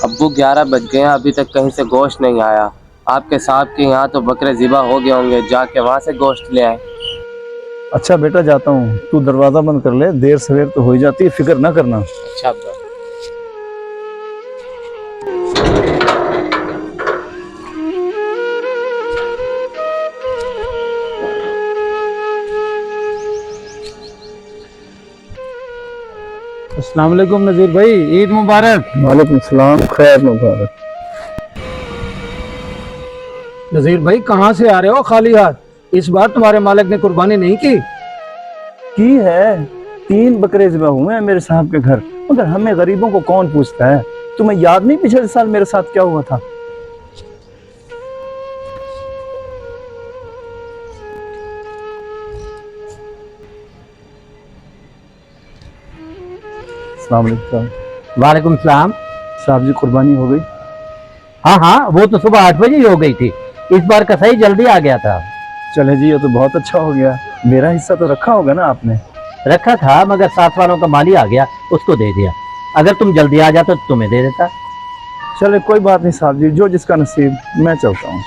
अब्बू 11 बज गए हैं, अभी तक कहीं से गोश्त नहीं आया। आपके साहब के यहाँ तो बकरे ज़िबा हो गए होंगे, जाके वहाँ से गोश्त ले आए। अच्छा बेटा, जाता हूँ। तू दरवाजा बंद कर ले, देर सवेर तो हो ही जाती है, फिक्र ना करना। अच्छा अब्बा। अस्सलाम वालेकुम नज़ीर भाई, ईद मुबारक। वालेकुम सलाम, खैर मुबारक। नज़ीर भाई कहाँ से आ रहे हो खाली हाथ? इस बार तुम्हारे मालिक ने कुर्बानी नहीं की है 3 बकरे ज़िबा हुए हैं मेरे साहब के घर, मगर हमें गरीबों को कौन पूछता है। तुम्हें याद नहीं पिछले साल मेरे साथ क्या हुआ था? अस्सलाम वालेकुम। वालेकुम सलाम। साहब जी, कुर्बानी हो गई? हाँ हाँ, वो तो सुबह 8 बजे ही हो गई थी। इस बार कसाई जल्दी आ गया था। चले जी, ये तो बहुत अच्छा हो गया। मेरा हिस्सा तो रखा होगा ना आपने? रखा था, मगर साथ वालों का माली आ गया, उसको दे दिया। अगर तुम जल्दी आ जाते तो तुम्हें दे देता। चले कोई बात नहीं साहब जी, जो जिसका नसीब। मैं चलता हूँ।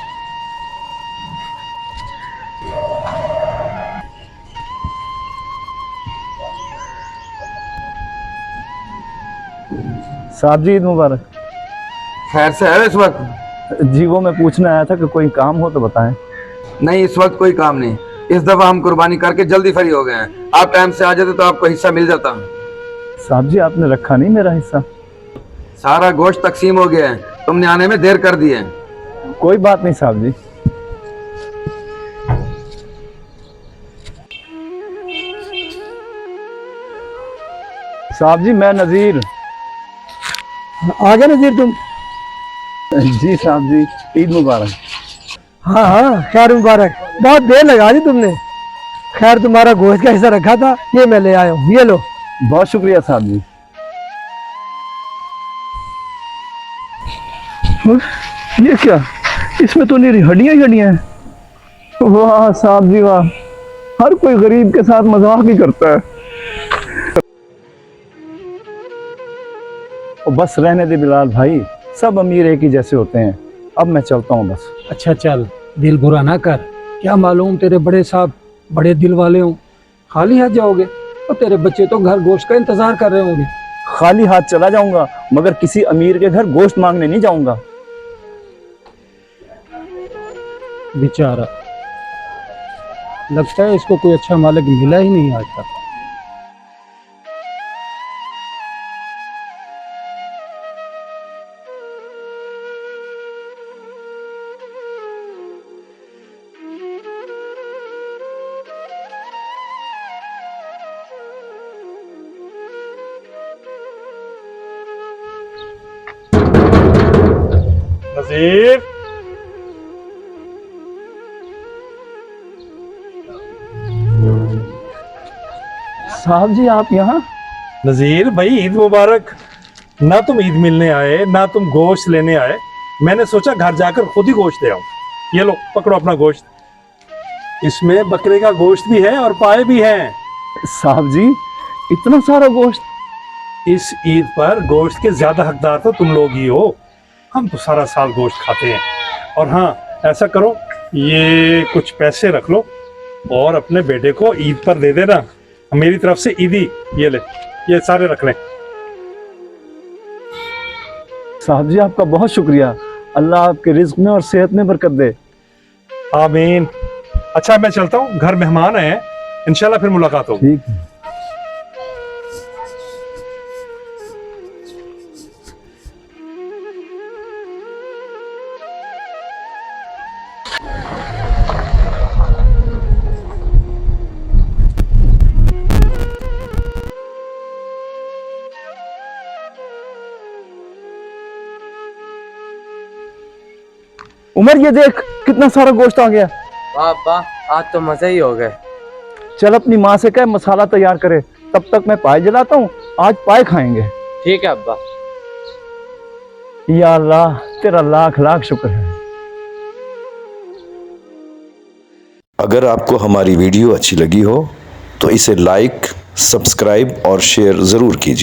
साहब जी, ईद मुबारक। खैर से है इस वक्त? जी, वो मैं पूछने आया था कि कोई काम हो तो बताएं। नहीं, इस वक्त कोई काम नहीं। इस दफा हम कुर्बानी करके जल्दी फ्री हो गए हैं। आप टाइम से आ जाते तो आपको हिस्सा मिल जाता। साहब जी, आपने रखा नहीं मेरा हिस्सा? सारा गोश्त तकसीम हो गया है, तुमने आने में देर कर दी है। कोई बात नहीं साहब जी। साहब जी, मैं नज़ीर। आ गए नज़ीर तुम? जी साहब जी, ईद मुबारक। हाँ हाँ, खैर मुबारक। बहुत देर लगा दी तुमने। खैर तुम्हारा गोश्त का हिस्सा रखा था, ये मैं ले आया हूँ, ये लो। बहुत शुक्रिया साहब जी। ये क्या, इसमें तो मेरी हड्डियां ही हड्डियां हैं। वाह साहब जी वाह, हर कोई गरीब के साथ मजाक ही करता है। बस रहने दे बिलाल भाई, सब अमीर एक ही जैसे होते हैं। अब मैं चलता हूँ बस। अच्छा चल, दिल बुरा ना कर। क्या मालूम तेरे बड़े साहब बड़े दिल वाले हों, खाली हाथ जाओगे और तेरे बच्चे तो घर गोश्त का इंतजार कर रहे होंगे। खाली हाथ चला जाऊंगा, मगर किसी अमीर के घर गोश्त मांगने नहीं जाऊंगा। बेचारा, लगता है इसको कोई अच्छा मालिक मिला ही नहीं आज तक। नजीर, साहब जी, आप यहाँ? नजीर भाई, ईद मुबारक। ना तुम ईद मिलने आए, ना तुम गोश्त लेने आए। मैंने सोचा घर जाकर खुद ही गोश्त ले आऊं। ये लो, पकड़ो अपना गोश्त। इसमें बकरे का गोश्त भी है और पाए भी हैं। साहब जी, इतना सारा गोश्त? इस ईद पर गोश्त के ज्यादा हकदार तो तुम लोग ही हो। हम तो सारा साल गोश्त खाते हैं। और हाँ, ऐसा करो, ये कुछ पैसे रख लो और अपने बेटे को ईद पर दे देना। मेरी तरफ से ईदी, ये ले, ये सारे रख लें। साहब जी, आपका बहुत शुक्रिया। अल्लाह आपके रिज्क में और सेहत में बरकत दे। आमीन। अच्छा, मैं चलता हूँ, घर मेहमान आए हैं, इंशाल्लाह फिर मुलाकात होगी। ठीक है। उमर, ये देख कितना सारा गोश्त आ गया। वाह वाह, आज तो मजे ही हो गए। चल अपनी माँ से कह मसाला तैयार करे, तब तक मैं पाए जलाता हूँ। आज पाए खाएंगे। ठीक है अब्बा। या अल्लाह, तेरा लाख लाख शुक्र है। अगर आपको हमारी वीडियो अच्छी लगी हो तो इसे लाइक, सब्सक्राइब और शेयर ज़रूर कीजिए।